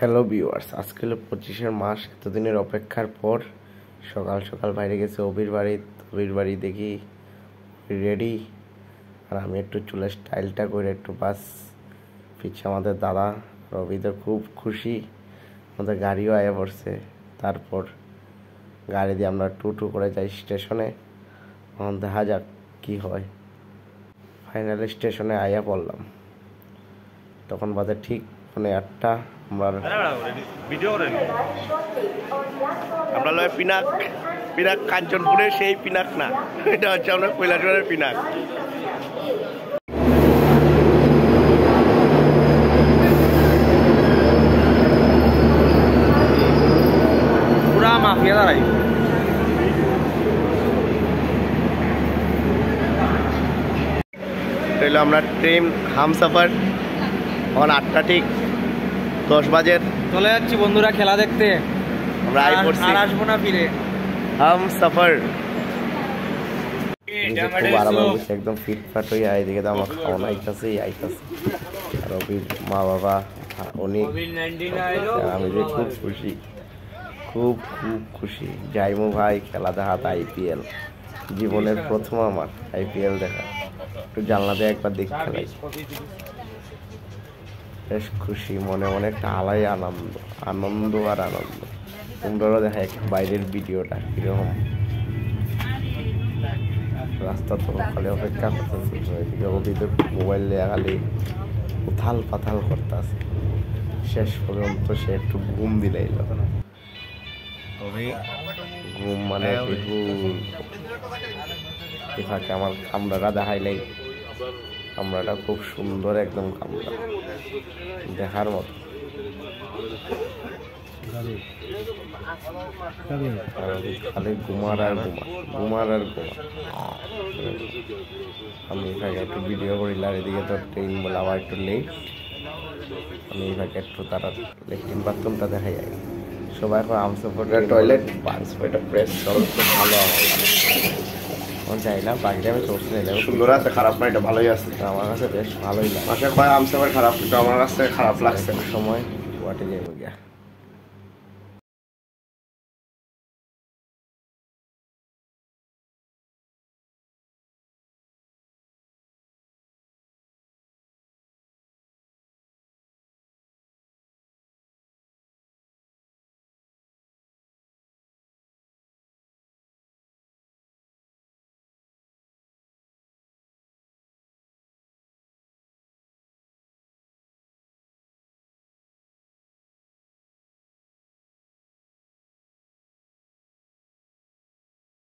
Hello viewers, আজকে হলো 25 মাস। এতদিনের অপেক্ষার পর সকাল সকাল বাইরে গেছে অবির বাড়ি দেখি রেডি। আর আমি একটু চুলের স্টাইলটা করে একটু বাস পিছিয়ে আমাদের দাদা রবি তো খুব খুশি। আমাদের গাড়িও আয়া পড়ছে। তারপর গাড়ি দিয়ে আমরা টু করে যাই স্টেশনে। এখন দেখা যাক কি হয়। ফাইনালি স্টেশনে আয়া পড়লাম, তখন বাজে ঠিক 8টা। আমরা লয় পিনাক কাঞ্চনপুরে সেই পিনাক না, এটা হচ্ছে আমরা কৈলাসহরের পিনাক। পুরা মাফিয়া দাঁড়াই আমরা ট্রেন হামসাফার এখন 8টা ঠিক 10 বাজে চলে যাচ্ছি বন্ধুরা খেলা দেখতে। আমরা আসবো না ফিরে। হামসাফার খুব আরাম হচ্ছে, একদম ফিটফাট হয়ে এদিকে তো আমার খাওয়ানো আইতাছে। রবির মা বাবা অনেক, আমি যে খুব খুশি, খুব খুশি। যাইমু ভাই খেলা দেখাতে, IPL জীবনের প্রথম আমার IPL দেখা। একটু জানলাতে একবার দেখতে পাই, বেশ খুশি মনে মনে, একটা আলাই আনন্দ। তোমরাও দেখা বাইরের ভিডিওটা কিরকম। রাস্তা তো খালি অপেক্ষা করতেছে, এদিকে মোবাইল নিয়ে খালি উথাল পাথাল করতেছে। শেষ পর্যন্ত সে একটু ঘুম দিলে ঘুম মানে ফাঁকে আমার কামরাটা দেখাইলেই। কামরাটা খুব সুন্দর, একদম কামরা দেখার মতো। খালি ঘুমার আর ঘুমা। আমি এখানে একটু ভিডিও করিলাম, এদিকে তো ট্রেন বলে আবার একটু লেট। আমি এখানে একটু তারা লেট্রিন বাথরুমটা দেখাই যাই। সবাই এখন আমসফোর্টের টয়লেট এটা প্রেস সব ভালো আমার যাই না। বাকিটা আমি চলছি না, সুন্দর আছে, খারাপ না, এটা ভালোই আছে। আমার কাছে বেশ ভালোই লাগে। মাসে কয় আমসফার খারাপ, কিন্তু আমার কাছে খারাপ লাগছে সময় ওয়াটে যাই গিয়া।